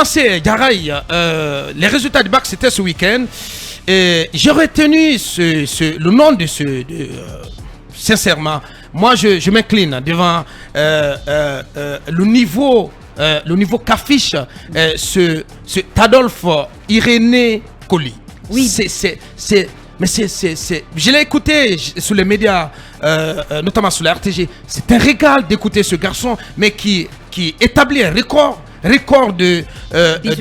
commencer, Garay. Les résultats du bac, c'était ce week-end. Et j'ai retenu le nom de sincèrement, moi, je m'incline devant le niveau qu'affiche ce Adolphe Irénée Coly. Oui. Je l'ai écouté sur les médias, notamment sur la RTG. C'est un régal d'écouter ce garçon, mais qui établit un record de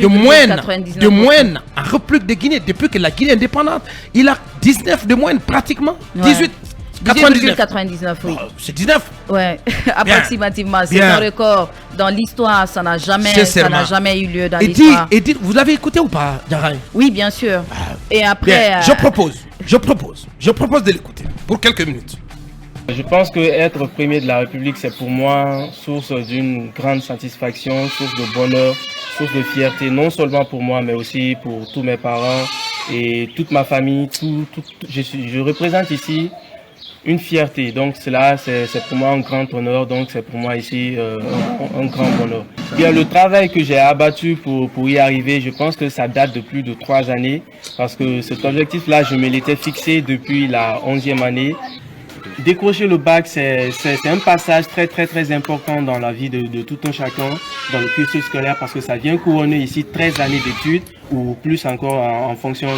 moyenne en République de Guinée depuis que la Guinée est indépendante. Il a 19 de moyenne pratiquement. 18. 18,99, oui. Oh, c'est 19. Ouais, approximativement. C'est un record dans l'histoire. Ça n'a jamais eu lieu dans l'histoire. Et dites, vous l'avez écouté ou pas, Garay? Oui, bien sûr. Et après... Je propose de l'écouter pour quelques minutes. Je pense que être premier de la République, c'est pour moi source d'une grande satisfaction, source de bonheur, source de fierté, non seulement pour moi, mais aussi pour tous mes parents et toute ma famille. Je représente ici une fierté, donc cela c'est pour moi un grand honneur, donc c'est pour moi ici un grand bonheur. Bien, le travail que j'ai abattu pour y arriver, je pense que ça date de plus de 3 années, parce que cet objectif-là, je me l'étais fixé depuis la 11e année. Décrocher le bac, c'est un passage très important dans la vie de tout un chacun, dans le cursus scolaire, parce que ça vient couronner ici 13 années d'études, ou plus encore en fonction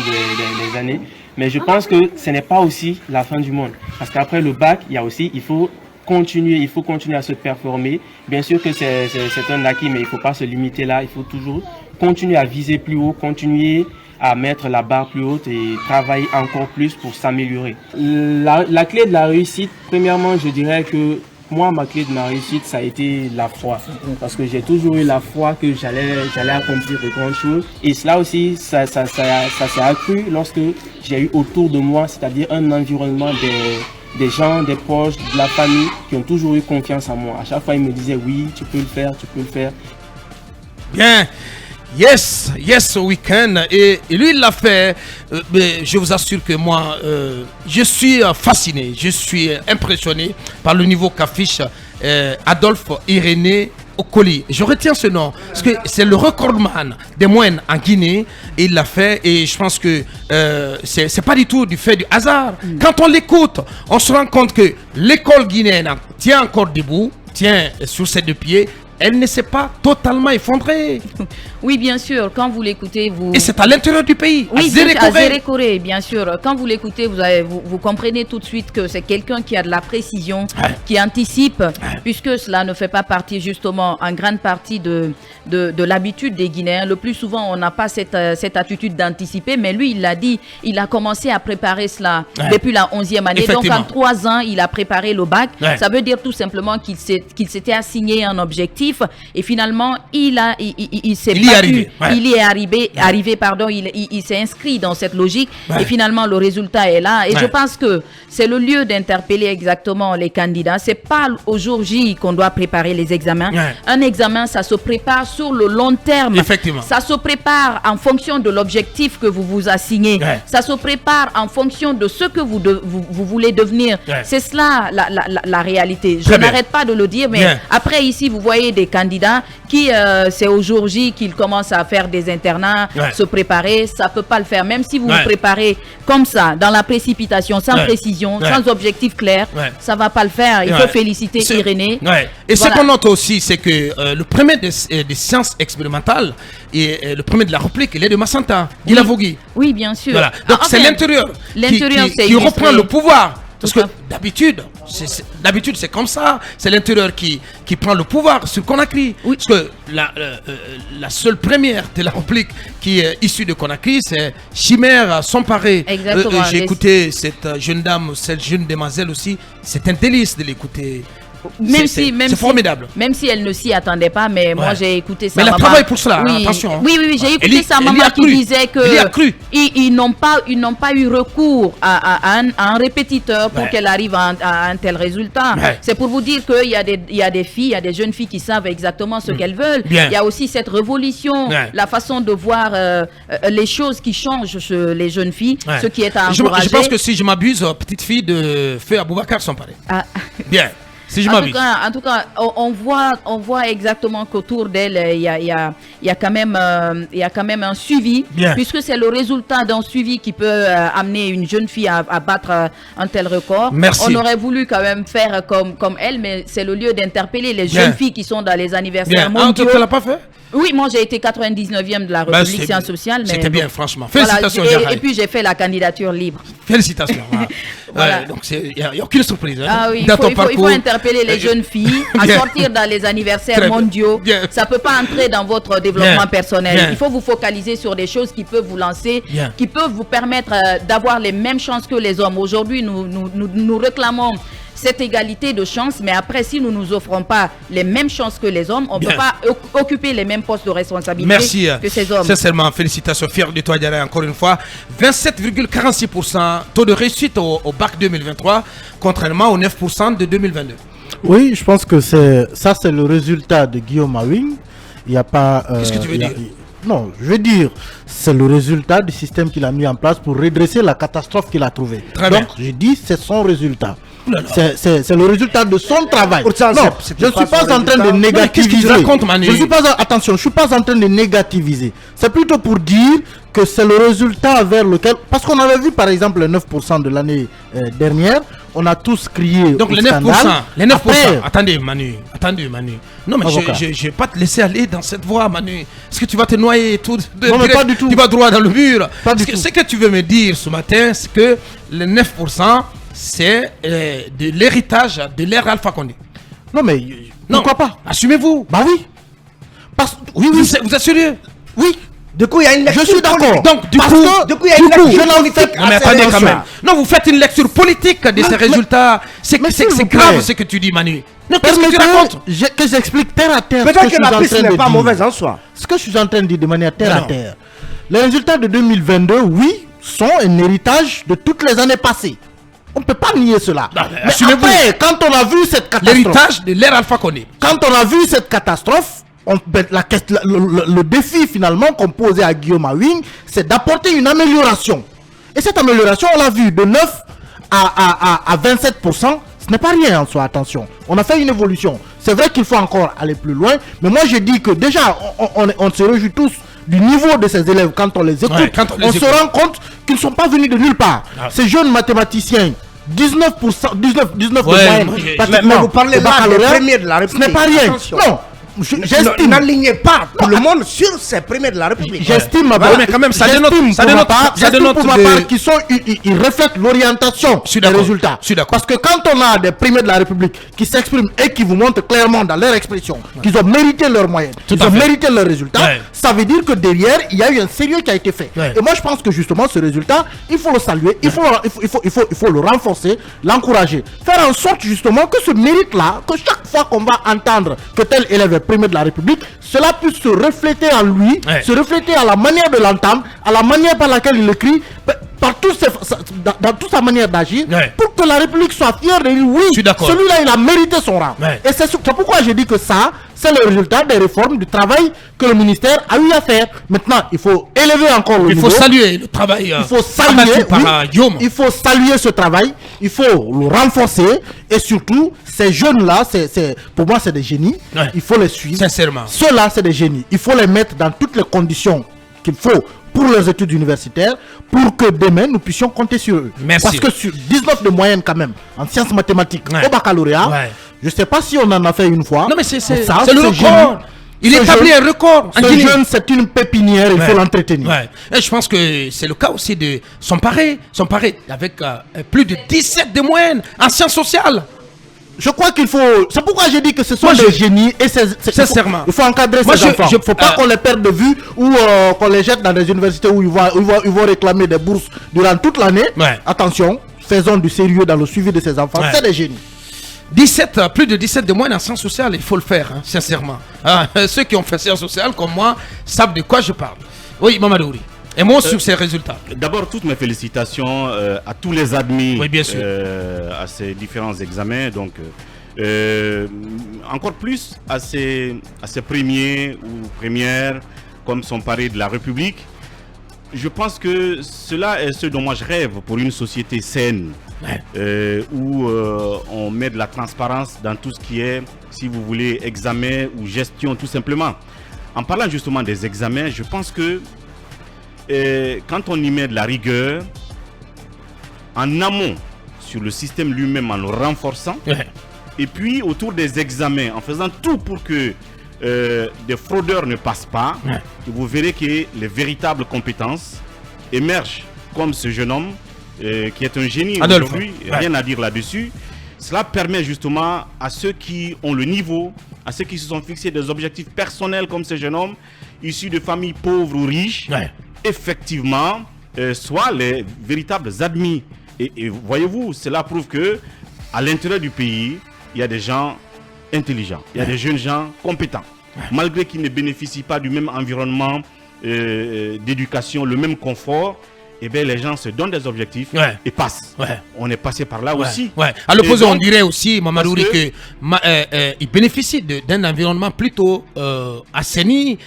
des années. Mais je pense que ce n'est pas aussi la fin du monde. Parce qu'après le bac, il faut continuer à se performer. Bien sûr que c'est un acquis, mais il ne faut pas se limiter là. Il faut toujours continuer à viser plus haut, continuer à mettre la barre plus haute et travailler encore plus pour s'améliorer. La clé de la réussite, premièrement, je dirais que moi, ma clé de ma réussite, ça a été la foi. Parce que j'ai toujours eu la foi que j'allais accomplir de grandes choses. Et cela aussi, ça s'est accru lorsque j'ai eu autour de moi, c'est-à-dire un environnement des gens, des proches, de la famille, qui ont toujours eu confiance en moi. À chaque fois, ils me disaient, oui, tu peux le faire. Bien. Yes, au week-end. Et lui, il l'a fait. Mais je vous assure que moi, je suis fasciné, je suis impressionné par le niveau qu'affiche Adolphe Irénée Coly. Je retiens ce nom parce que c'est le recordman des moyennes en Guinée. Et il l'a fait. Et je pense que c'est pas du tout du fait du hasard. Quand on l'écoute, on se rend compte que l'école guinéenne tient encore debout, tient sur ses 2 pieds. Elle ne s'est pas totalement effondrée. Oui, bien sûr. Quand vous l'écoutez, vous... Et c'est à l'intérieur du pays, oui, à Zérékoré, bien sûr. Quand vous l'écoutez, vous comprenez tout de suite que c'est quelqu'un qui a de la précision, qui anticipe, puisque cela ne fait pas partie justement en grande partie de l'habitude des Guinéens. Le plus souvent, on n'a pas cette attitude d'anticiper, mais lui, il l'a dit, il a commencé à préparer cela depuis la 11e année. Donc, en 3 ans, il a préparé le bac. Ça veut dire tout simplement qu'il s'était assigné un objectif et finalement, il s'est battu. Il y est arrivé, pardon, il s'est inscrit dans cette logique et finalement, le résultat est là. Et je pense que c'est le lieu d'interpeller exactement les candidats. C'est pas au jour J qu'on doit préparer les examens. Un examen, ça se prépare sur le long terme. Effectivement. Ça se prépare en fonction de l'objectif que vous vous assignez. Ça se prépare en fonction de ce que vous voulez devenir. C'est cela la réalité. Je n'arrête pas de le dire, mais après ici, vous voyez des candidats qui, c'est au jour J qu'ils commencent à faire des internats, se préparer. Ça ne peut pas le faire. Même si vous vous préparez comme ça, dans la précipitation, sans précision, sans objectif clair, ça ne va pas le faire. Il faut féliciter Irénée. Et ce qu'on note aussi, c'est que le premier des sciences expérimentales et le premier de la République, il est de Massanta, Guilavogui. Oui, bien sûr. Voilà. Donc c'est l'intérieur qui reprend le pouvoir. Parce que d'habitude, c'est comme ça. C'est l'intérieur qui prend le pouvoir sur Conakry. Oui. Parce que la seule première de la République qui est issue de Conakry, c'est Chimère Somparé. Exactement. J'ai écouté cette jeune dame, cette jeune demoiselle aussi. C'est un délice de l'écouter. C'est formidable. Même si elle ne s'y attendait pas, mais moi j'ai écouté sa maman. Mais elle travaille pour cela, attention. Oui, j'ai écouté sa maman qui disait que ils n'ont pas eu recours à un répétiteur pour qu'elle arrive à un tel résultat. C'est pour vous dire qu'il y a des filles, il y a des jeunes filles qui savent exactement ce qu'elles veulent. Il y a aussi cette révolution, la façon de voir les choses qui changent chez les jeunes filles, ce qui est à encourager. Je pense que si je m'abuse, petite fille de Feu Aboubacar Somparé. Bien. Si je m'abuse. En tout cas, on voit exactement qu'autour d'elle, il y a quand même un suivi, Bien. puisque c'est le résultat d'un suivi qui peut amener une jeune fille à battre un tel record. Merci. On aurait voulu quand même faire comme elle, mais c'est le lieu d'interpeller les Bien. jeunes filles qui sont dans les anniversaires Bien. mondiaux. Tu ne l'as pas fait? Oui, moi j'ai été 99e de la République sciences sociales. C'était bien, donc, franchement. voilà, Félicitations, et puis j'ai fait la candidature libre. Félicitations. Voilà. Voilà. Donc il n'y a aucune surprise. Hein, Ah oui, dans ton il faut parcours. interpeller les jeunes filles à Bien. sortir dans les anniversaires Très bien. mondiaux. Bien. Ça ne peut pas entrer dans votre développement Bien. personnel. Bien. Il faut vous focaliser sur des choses qui peuvent vous lancer, Bien. qui peuvent vous permettre d'avoir les mêmes chances que les hommes. Aujourd'hui, nous réclamons cette égalité de chances, mais après, si nous ne nous offrons pas les mêmes chances que les hommes, on ne Bien. peut pas occuper les mêmes postes de responsabilité Merci. que ces hommes. Sincèrement, félicitations. Fier de toi, Diarra, encore une fois. 27,46% taux de réussite au bac 2023, contrairement aux 9% de 2022. Oui, je pense que c'est le résultat de Guillaume Awing. Il n'y a pas. Qu'est-ce que tu veux dire? Non, je veux dire, c'est le résultat du système qu'il a mis en place pour redresser la catastrophe qu'il a trouvée. Très Donc, bien. je dis, c'est son résultat. C'est le résultat de son travail. Pourtant, non, c'est je ne suis pas son en train de résultat. négativiser. Qu'est-ce que tu racontes, Manu? Je ne suis pas, attention, je suis pas en train de négativiser. C'est plutôt pour dire que c'est le résultat vers lequel, parce qu'on avait vu par exemple les 9% de l'année dernière, on a tous crié. Donc au les 9%, scandale. les 9%. Après, Attendez, Manu. Non, mais Avocat. je ne vais pas te laisser aller dans cette voie, Manu. Est-ce que tu vas te noyer et tout Non, mais pas du tout. Tu vas droit dans le mur. Pas du tout. Ce que tu veux me dire ce matin, c'est que les 9%, c'est de l'héritage de l'ère Alpha Condé. non mais Non. pourquoi pas? Assumez-vous. Bah oui. Oui, Vous êtes sérieux? oui. Du coup, il y a une lecture Je suis d'accord. politique. Donc, du Parce coup, que, Du coup, il y a une lecture je n'en politique fais- Non, mais à ces attendez quand élections. même. Non, vous faites une lecture politique de ces mais- résultats. C'est mais s'il vous grave plaît. ce que tu dis, Manu. Non, qu'est-ce que tu Permettez racontes? que j'explique terre à terre. ce Peut-être je que suis la en piste train n'est de pas dire. mauvaise en soi. Ce que je suis en train de dire de manière terre Non, à non. terre. Les résultats de 2022, oui, sont un héritage de toutes les années passées. On ne peut pas nier cela. Non, mais Mais assumez-vous. après, quand on a vu cette catastrophe, L'héritage de l'ère Alpha Condé. quand on a vu cette catastrophe, le défi finalement qu'on posait à Guillaume Awing, c'est d'apporter une amélioration. Et cette amélioration, on l'a vu, de 9 à 27%, ce n'est pas rien en soi, attention. On a fait une évolution. C'est vrai qu'il faut encore aller plus loin, mais moi je dis que déjà, on se réjouit tous du niveau de ces élèves quand on les écoute. Ouais, quand on les se écoute. rend compte qu'ils ne sont pas venus de nulle part. Ah. Ces jeunes mathématiciens, 19% de Ouais, moyenne, moi, j'ai- pratiquement, mais vous parlez au là des baccalauréat, premiers de la ce République. n'est pas rien. Attention. Non, j'estime. N'alignez pas tout le monde sur ces premiers de la République. J'estime ma Ouais, part, mais quand même, ça j'estime dénote- ça pour ma dénote- part- ça j'estime dénote pour ma de- part qu'ils sont, ils reflètent l'orientation Je suis des d'accord, résultats. je suis d'accord. Parce que quand on a des primés de la République qui s'expriment et qui vous montrent clairement dans leur expression qu'ils ont mérité leur moyenne, Tout qu'ils à ont fait. mérité leurs résultats, Ouais. ça veut dire que derrière, il y a eu un sérieux qui a été fait. Ouais. Et moi, je pense que justement, ce résultat, il faut le saluer, il faut le renforcer, l'encourager. Faire en sorte justement que ce mérite-là, que chaque fois qu'on va entendre que tel élève est primé de la République, cela puisse se refléter en lui, Ouais. se refléter à la manière de l'entendre, à la manière par laquelle il écrit, par dans toute sa manière d'agir, Ouais. pour que la République soit fière de dire oui, Je suis d'accord. celui-là il a mérité son rang. Ouais. Et c'est pourquoi je dis que ça, c'est le résultat des réformes, du travail que le ministère a eu à faire. Maintenant, il faut élever encore le Il niveau. faut saluer le travail Il faut abattu saluer, par oui, Guillaume. il faut saluer ce travail, il faut le renforcer et surtout ces jeunes-là, pour moi c'est des génies, Ouais. il faut les suivre. Sincèrement. Ceux-là c'est des génies, il faut les mettre dans toutes les conditions qu'il faut pour leurs études universitaires pour que demain nous puissions compter sur eux. Merci. Parce que sur 19 de moyenne quand même en sciences mathématiques Ouais. au baccalauréat, Ouais. je sais pas si on en a fait une fois. Non, mais c'est Ça, le ce record. génie, Il ce établit jeune- un record en Ce Guinée. jeune c'est une pépinière, il Ouais. faut l'entretenir. Ouais. Et je pense que c'est le cas aussi de son paré avec plus de 17 de moyenne en sciences sociales. Je crois qu'il faut. C'est pourquoi j'ai dit que ce sont Moi, des je- génies et Sincèrement. il faut encadrer Moi, ces enfants. Il ne faut pas euh, qu'on les perde de vue ou qu'on les jette dans des universités où ils vont réclamer des bourses durant toute l'année. Ouais. Attention, faisons du sérieux dans le suivi de ces enfants. Ouais. C'est des génies. 17, plus de 17 de moyenne en sciences sociales, il faut le faire, hein, sincèrement. Ceux qui ont fait sciences sociales comme moi savent de quoi je parle. Oui, Mamadouri. Et moi sur ces résultats. D'abord, toutes mes félicitations à tous les admis Oui, bien sûr. à ces différents examens. Donc, encore plus à ces premiers ou premières, comme son pari de la République. Je pense que cela est ce dont moi je rêve pour une société saine. où on met de la transparence dans tout ce qui est, si vous voulez, examen ou gestion tout simplement. En parlant justement des examens, je pense que quand on y met de la rigueur, en amont, sur le système lui-même, en le renforçant, et puis autour des examens, en faisant tout pour que des fraudeurs ne passent pas, vous verrez que les véritables compétences émergent, comme ce jeune homme qui est un génie aujourd'hui, rien à dire là-dessus. Cela permet justement à ceux qui ont le niveau, à ceux qui se sont fixés des objectifs personnels comme ce jeune homme, issu de familles pauvres ou riches, effectivement, soient les véritables admis. Et voyez-vous, cela prouve que à l'intérieur du pays, il y a des gens intelligents, il y a des jeunes gens compétents, malgré qu'ils ne bénéficient pas du même environnement d'éducation, le même confort. Eh bien, les gens se donnent des objectifs et passent. On est passé par là aussi. À l'opposé, on dirait aussi, Mamadouri, qu'ils bénéficient d'un environnement plutôt assaini,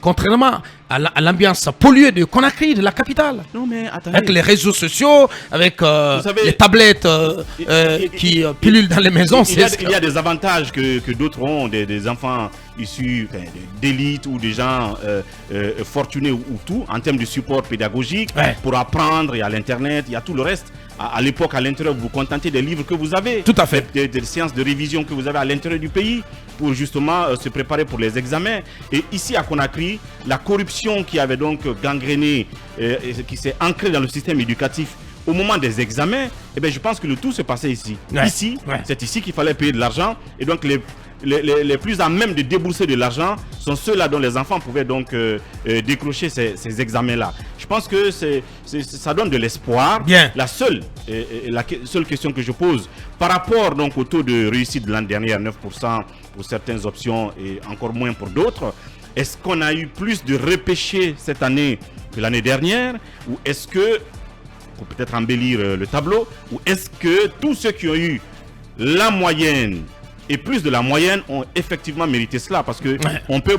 contrairement à l'ambiance polluée de Conakry, de la capitale. Non, mais attendez. Avec les réseaux sociaux, avec les tablettes qui pilulent dans les maisons. Il y a des avantages que d'autres ont, des enfants issus d'élite ou des gens fortunés ou tout, en termes de support pédagogique, pour apprendre. Il y a l'internet, il y a tout le reste. À l'époque, à l'intérieur, vous vous contentez des livres que vous avez. Tout à fait. Des séances de révision que vous avez à l'intérieur du pays pour justement se préparer pour les examens. Et ici à Conakry, la corruption qui avait donc gangréné, qui s'est ancrée dans le système éducatif au moment des examens, eh bien, je pense que le tout se passait ici. C'est ici qu'il fallait payer de l'argent. Et donc les plus à même de débourser de l'argent sont ceux-là dont les enfants pouvaient donc décrocher ces examens-là. Je pense que ça donne de l'espoir. La seule question que je pose par rapport donc au taux de réussite de l'année dernière, 9% pour certaines options et encore moins pour d'autres, est-ce qu'on a eu plus de repêchés cette année que l'année dernière, ou est-ce que, pour peut-être embellir le tableau, ou est-ce que tous ceux qui ont eu la moyenne et plus de la moyenne ont effectivement mérité cela? Parce que on peut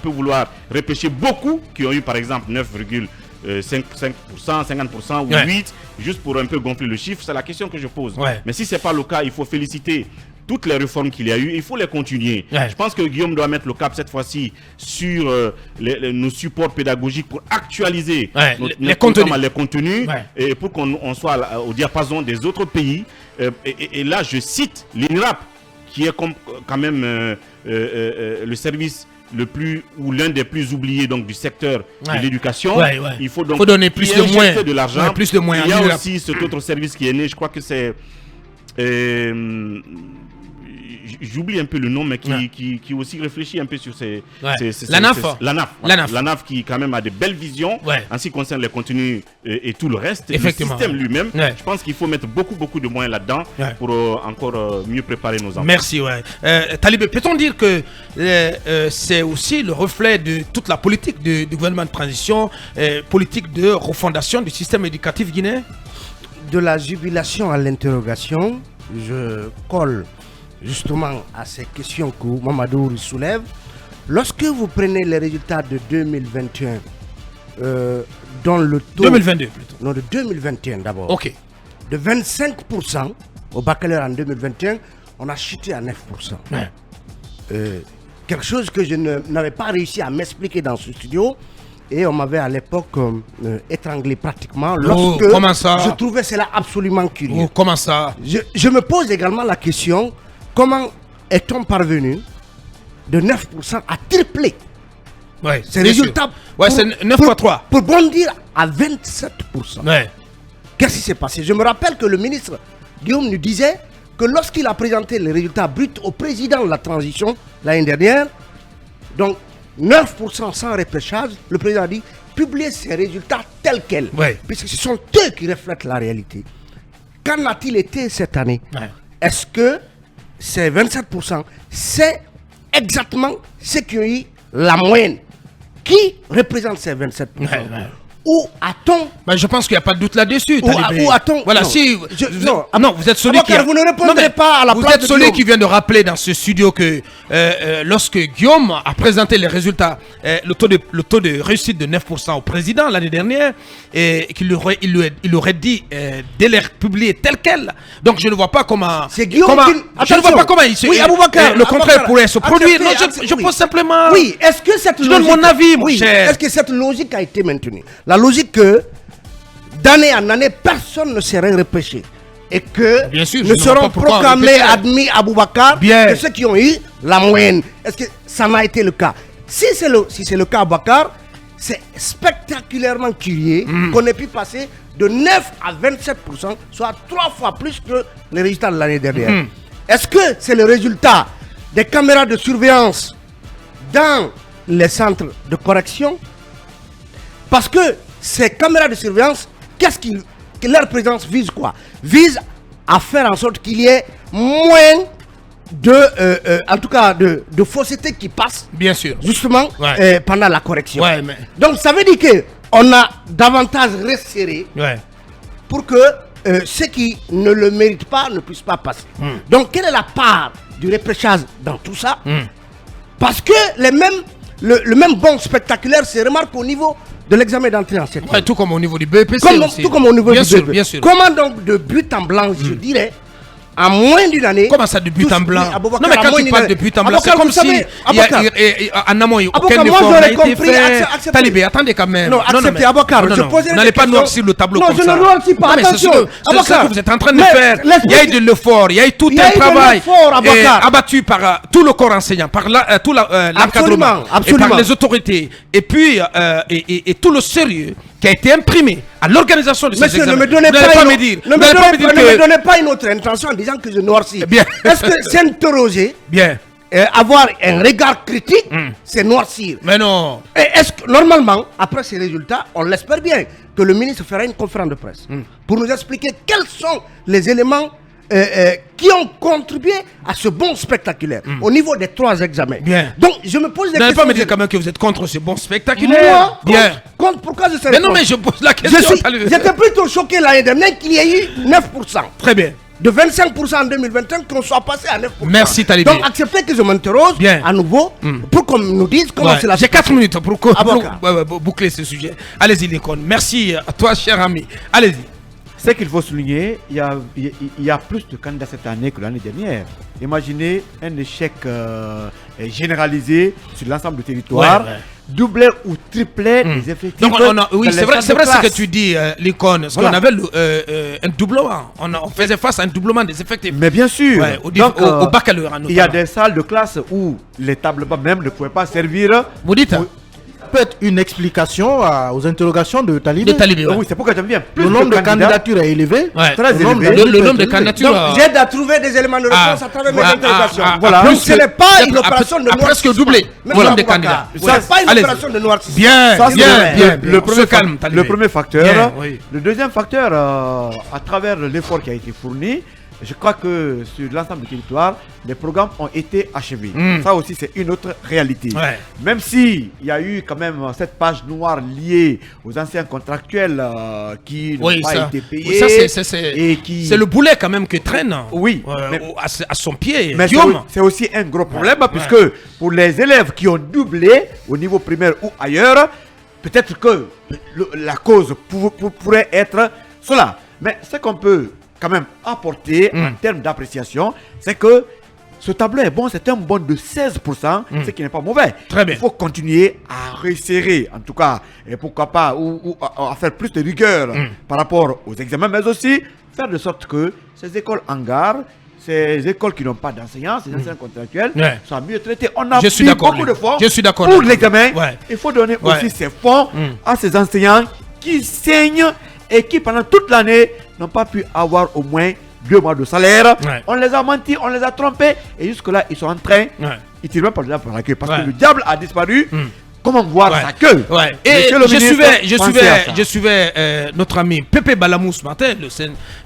vouloir repêcher beaucoup qui ont eu par exemple 9,5%, 50% ou 8%, juste pour un peu gonfler le chiffre. C'est la question que je pose. Mais si ce n'est pas le cas, il faut féliciter toutes les réformes qu'il y a eu, il faut les continuer. Je pense que Guillaume doit mettre le cap cette fois-ci sur nos supports pédagogiques pour actualiser les contenus et pour qu'on soit au diapason des autres pays. Et là, je cite l'INRAP, qui est quand même le service le plus ou l'un des plus oubliés donc du secteur de l'éducation. Il faut donc donner plus de moyens, de l'argent. Plus de moyens. Il y a aussi cet autre service qui est né, je crois que c'est j'oublie un peu le nom, mais qui aussi réfléchit un peu sur l'ANAF qui quand même a de belles visions en ce qui concerne les contenus et tout le reste. Le système lui-même, je pense qu'il faut mettre beaucoup de moyens là-dedans pour encore mieux préparer nos enfants. Merci. Talibé, peut-on dire que c'est aussi le reflet de toute la politique du gouvernement de transition, politique de refondation du système éducatif guinéen? De la jubilation à l'interrogation, je colle justement à ces questions que Mamadou soulève. Lorsque vous prenez les résultats de 2021, dont le taux... 2022 plutôt. Non, de 2021 d'abord. Ok. De 25% au baccalauréat en 2021, on a chuté à 9%. Quelque chose que je n'avais pas réussi à m'expliquer dans ce studio. Et on m'avait à l'époque étranglé pratiquement lorsque comment ça? Je trouvais cela absolument curieux. Comment ça? Je me pose également la question, comment est-on parvenu de 9% à tripler ces résultats? C'est 9 fois 3. Pour bondir à 27%. Qu'est-ce qui s'est passé? Je me rappelle que le ministre Guillaume nous disait que lorsqu'il a présenté les résultats bruts au président de la transition l'année dernière, donc 9% sans repêchage, le président a dit publier ces résultats tels quels, puisque ce sont eux qui reflètent la réalité. Qu'en a-t-il été cette année? Est-ce que ces 27%, c'est exactement ce qui ont eu la moyenne? Qui représente ces 27%? Où a-t-on... Ben, je pense qu'il n'y a pas de doute là-dessus. Où a-t-on... Voilà, non, si... non, vous êtes celui qui... Vous ne répondrez pas à la place de Vous êtes celui Guillaume. qui vient de rappeler dans ce studio que lorsque Guillaume a présenté les résultats, le taux de réussite de 9% au président l'année dernière, et qu'il il aurait dit dès les publier tel quel. Donc je ne vois pas comment... C'est Guillaume je ne vois pas comment il se... Oui, Aboubacar, le contraire Aboubacar, pourrait se produire. Non, acceptez, je pose simplement... Oui, est-ce que cette Je donne mon avis, mon cher. Est-ce que cette logique a été maintenue? La logique que d'année en année, personne ne serait repêché. Et que Bien sûr, ne je ne vois seront pas pourquoi on proclamés repêcherait. admis à Aboubacar Bien. que ceux qui ont eu la moyenne. Est-ce que ça n'a été le cas? Si c'est le cas à Aboubacar, c'est spectaculairement curieux qu'on ait pu passer de 9 à 27%, soit 3 fois plus que les résultats de l'année dernière. Est-ce que c'est le résultat des caméras de surveillance dans les centres de correction? Parce que ces caméras de surveillance, que leur présence vise quoi? Vise à faire en sorte qu'il y ait moins en tout cas de fausseté qui passe, Bien sûr. justement, Ouais. pendant la correction. Ouais, mais... Donc ça veut dire qu'on a davantage resserré Ouais. pour que ceux qui ne le méritent pas ne puissent pas passer. Donc quelle est la part du repêchage dans tout ça? Parce que le même bon spectaculaire se remarque au niveau de l'examen d'entrée en septième. Ouais, tout comme au niveau du BEPC aussi. Tout comme au niveau bien du sûr, BEP. Bien sûr. Comment donc de but en blanc, je dirais, en moins d'une année... Comment ça de but en blanc? Aboubacar, Non mais en quand moins tu d'une parles année. de but en blanc, c'est Aboubacar, comme vous si savez, Aboubacar, en amont aucun Aboubacar, moi, effort n'a j'aurais été compris, fait. acceptez. Talibé, attendez quand même. Non, acceptez, Aboubacar, je posais Vous n'allez pas question. noircir le tableau Non, comme je ça. ne noircis pas, Non, mais c'est attention, ce que Aboubacar. vous êtes en train de Mais faire. Il y a eu de l'effort, il y a eu tout Il y a un eu de travail l'effort, Aboubacar. abattu par tout le corps enseignant, par tout l'encadrement, et absolument. par les autorités, et puis et tout le sérieux qui a été imprimé à l'organisation de ces Monsieur, examens. ne me donnez Vous n'allez pas, me dire. ne Vous n'allez pas me dire me que... donnez pas une autre intention en disant que je noircis. Bien. Est-ce que s'interroger, Bien. avoir un regard critique, c'est noircir? Mais non. Et est-ce que, normalement, après ces résultats, on l'espère bien, que le ministre fera une conférence de presse pour nous expliquer quels sont les éléments qui ont contribué à ce bon spectaculaire au niveau des 3 examens. Bien. Donc, je me pose des Vous n'allez questions. pas me dire quand même que vous êtes contre ce bon spectaculaire. Moi, Bien. pourquoi je serais Mais non, contre? mais je pose la question. J'étais plutôt choqué l'année dernière qu'il y ait eu 9%. Très bien. De 25% en 2021, qu'on soit passé à 9%. Merci, Talibé. Donc, acceptez que je m'interroge Bien. à nouveau pour qu'on nous dise comment Ouais, c'est la j'ai 4 minutes pour Avocat. boucler ce sujet. Allez-y, Lincoln. Merci à toi, cher ami. Allez-y. Ce qu'il faut souligner, il y a plus de candidats cette année que l'année dernière. Imaginez un échec généralisé sur l'ensemble du territoire, Ouais, ouais. doubler ou tripler les effectifs. Donc, oui, dans c'est les vrai centres de ce que classe. tu dis, Lincoln. Parce Voilà. qu'on avait un doublement. On faisait face à un doublement des effectifs. Mais bien sûr, Ouais, au baccalauréat, il y a notamment. des salles de classe où les tables bas même ne pouvaient pas servir. Vous dites Peut-être une explication aux interrogations de Talibé. de Talibé. Ouais. Oui, c'est pourquoi j'aime bien. Plus Le nombre de candidatures est élevé. Ouais. Très Le nombre élevé. d'adultes Le nombre est de élevé. candidatures. Donc, j'aide à trouver des éléments de réponse à travers mes interrogations. voilà. Donc, plus ce que- n'est pas une a- opération de a presque noircissement. doublé Monsieur le nombre de Aboubacar, candidats. Ce n'est pas une Allez-y. opération de noircissement. Bien, Ça, c'est bien, vrai. bien. Le premier, Se calme, Talibé. le premier facteur. Bien, oui. Le deuxième facteur, à travers l'effort qui a été fourni, je crois que sur l'ensemble du territoire, les programmes ont été achevés. Ça aussi, c'est une autre réalité. Ouais. Même s'il y a eu quand même cette page noire liée aux anciens contractuels qui n'ont Oui, pas ça. été payés. Oui, ça, et qui... c'est le boulet quand même que traîne. Oui, mais- À son pied. Mais Guillaume. c'est aussi un gros problème Ouais. puisque pour les élèves qui ont doublé au niveau primaire ou ailleurs, peut-être que la cause pourrait être cela. Mais ce qu'on peut quand même apporter en termes d'appréciation, c'est que ce tableau est bon, c'est un bon de 16%, ce qui n'est pas mauvais. Très bien. Il faut continuer à resserrer, en tout cas, et pourquoi pas, ou à faire plus de rigueur par rapport aux examens, mais aussi faire de sorte que ces écoles hangars, ces écoles qui n'ont pas d'enseignants, ces enseignants contractuels, Ouais. soient mieux traités. On a Je suis pris d'accord, beaucoup Léo. de fonds Je suis d'accord, pour Léo. l'examen. Ouais. Il faut donner Ouais. aussi ces fonds à ces enseignants qui saignent et qui, pendant toute l'année, n'ont pas pu avoir au moins 2 mois de salaire. Ouais. On les a menti, on les a trompés, et jusque-là, ils sont en train, Ouais. ils tirent même pas le diable par la queue, parce Ouais. que le diable a disparu. comment voir Ouais. ça que Ouais. Et Monsieur le ministre, pensez à ça. je suivais notre ami Pépé Balamou ce matin,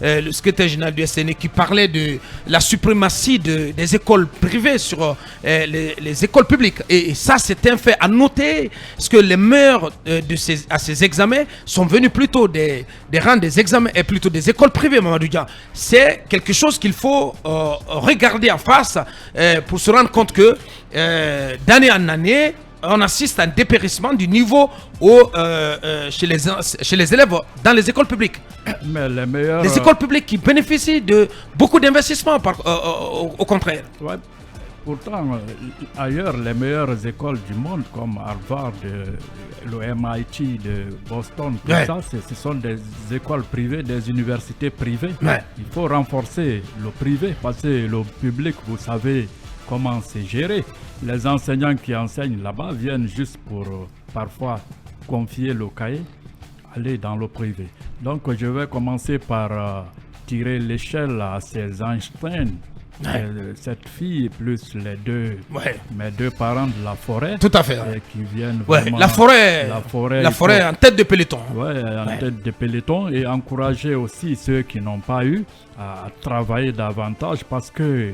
le secrétaire général du SNE, qui parlait de la suprématie des écoles privées sur les écoles publiques. Et ça, c'est un fait à noter, parce que les meilleurs à ces examens sont venus plutôt des rangs des examens et plutôt des écoles privées, Mamadou Dia. C'est quelque chose qu'il faut regarder en face pour se rendre compte que d'année en année, on assiste à un dépérissement du niveau chez les élèves dans les écoles publiques. Mais les meilleurs... Les écoles publiques qui bénéficient de beaucoup d'investissements, au contraire. Ouais. Pourtant, ailleurs, les meilleures écoles du monde, comme Harvard, le MIT de Boston, tout Ouais. ça, ce sont des écoles privées, des universités privées. Ouais. Il faut renforcer le privé, parce que le public, vous savez comment c'est géré. Les enseignants qui enseignent là-bas viennent juste pour parfois confier le cahier, aller dans le privé. Donc, je vais commencer par tirer l'échelle à ces Einstein. Ouais. Cette fille plus Ouais. mes deux parents de la forêt. Tout à fait. Ouais. Qui viennent Ouais, vraiment, la forêt en tête de peloton. Ouais, en tête de peloton, et encourager aussi ceux qui n'ont pas eu à travailler davantage, parce que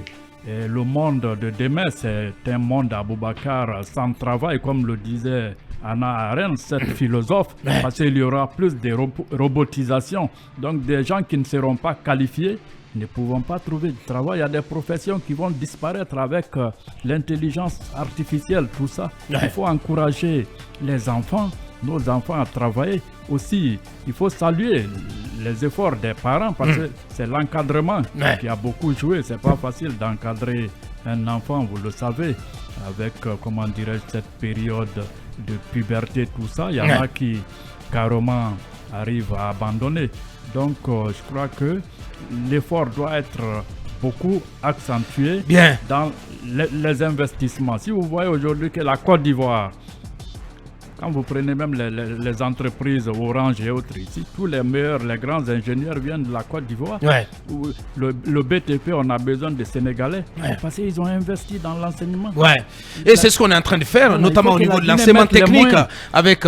le monde de demain, c'est un monde Aboubacar sans travail, comme le disait Hannah Arendt, cette philosophe, parce qu'il y aura plus de robotisation. Donc des gens qui ne seront pas qualifiés ne pouvons pas trouver de travail. Il y a des professions qui vont disparaître avec l'intelligence artificielle, tout ça. Ouais. Il faut encourager les enfants, nos enfants à travailler. Aussi, il faut saluer les efforts des parents, parce que c'est l'encadrement qui a beaucoup joué. C'est pas facile d'encadrer un enfant, vous le savez, avec, comment dirais-je, cette période de puberté, tout ça. Il y en a qui carrément arrivent à abandonner. Donc, je crois que l'effort doit être beaucoup accentué dans les investissements. Si vous voyez aujourd'hui que la Côte d'Ivoire, quand vous prenez même les entreprises Orange et autres ici, tous les meilleurs, les grands ingénieurs viennent de la Côte d'Ivoire. Ouais. Le BTP, on a besoin de Sénégalais, parce qu'ils ont investi dans l'enseignement. Ouais. Et c'est ce qu'on est en train de faire, notamment au niveau de l'enseignement technique, avec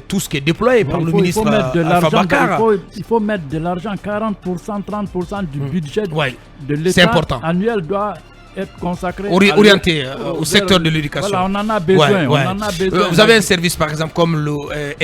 tout ce qui est déployé par le ministre Alpha Bakar. Il faut mettre de l'argent, 40%, 30% du budget de l'État annuel doit être consacré, orienté au secteur de l'éducation. Voilà, on en a besoin. On en a besoin. Vous avez un service, par exemple, comme le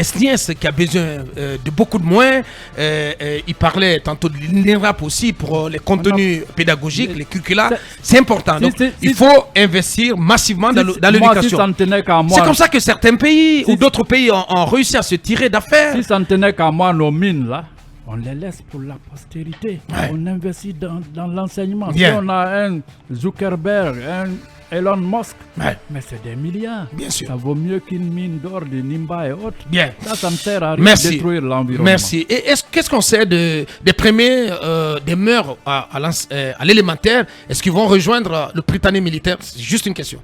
SNIES, qui a besoin de beaucoup de moyens. Il parlait tantôt de l'INRAP aussi pour les contenus pédagogiques, les curricula. C'est important. Donc, il faut investir massivement dans l'éducation. C'est comme ça que certains pays ou d'autres pays ont réussi à se tirer d'affaires. Si ça ne tenait qu'à moi, nos mines, là, on les laisse pour la postérité. On investit dans l'enseignement. Si on a un Zuckerberg, un Elon Musk, mais c'est des milliards. Bien sûr. Ça vaut mieux qu'une mine d'or de Nimba et autres. Bien. Ça me sert à rien de détruire l'environnement. Merci. Et qu'est-ce qu'on sait des premiers des mœurs à l'élémentaire? Est-ce qu'ils vont rejoindre le Prytanée militaire? C'est juste une question.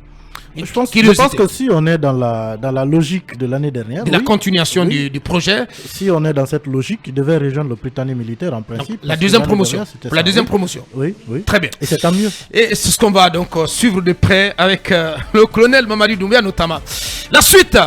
Je pense que si on est dans la logique de l'année dernière, de la continuation du projet, si on est dans cette logique, il devait rejoindre le Prytanée militaire en principe. La deuxième promotion. Pour la deuxième promotion. Oui. Très bien. Et c'est tant mieux. Et c'est ce qu'on va donc suivre de près avec le colonel Mamadi Doumbia notamment. La suite.